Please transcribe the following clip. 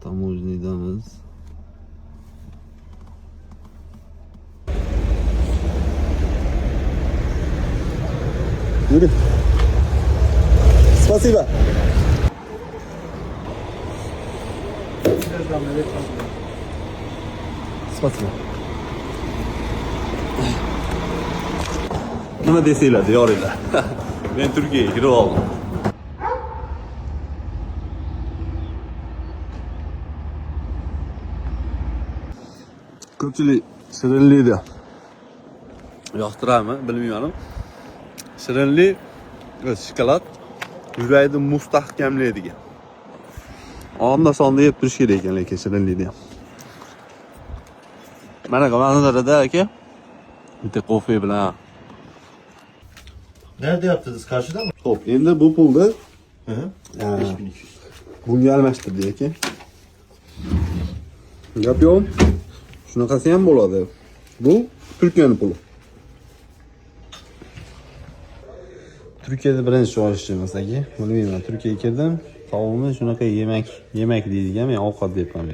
Tamojdniydamiz. Yürü. Спасибо. Спасибо. Nima desanglar diyoringlar. Men Turkiyaga kirib oldim. Ko'pchilik shirinlikni yoqtiradimi, bilmayman. Shirinlik shokolad yurakni mustahkamlaydigan. Onda-sonda yeb turish kerak ekan lekin shirinlikni ham. Mana manzarada aka. Bitta kofe bilan. Nerede yaptınız? Karşıda mı? Xo'p, endi bu pulni Hı hı. 5200. bunga almashtirdik aka. Gap yo'q. Shunaqasi ham bo'ladi. Bu Turkiyaning puli. Turkiyada birinchi olishimiz aka. Bilmayman, Turkiyaga keldim. Taomni shunaqa yemak deydigan, men ovqat deyapman.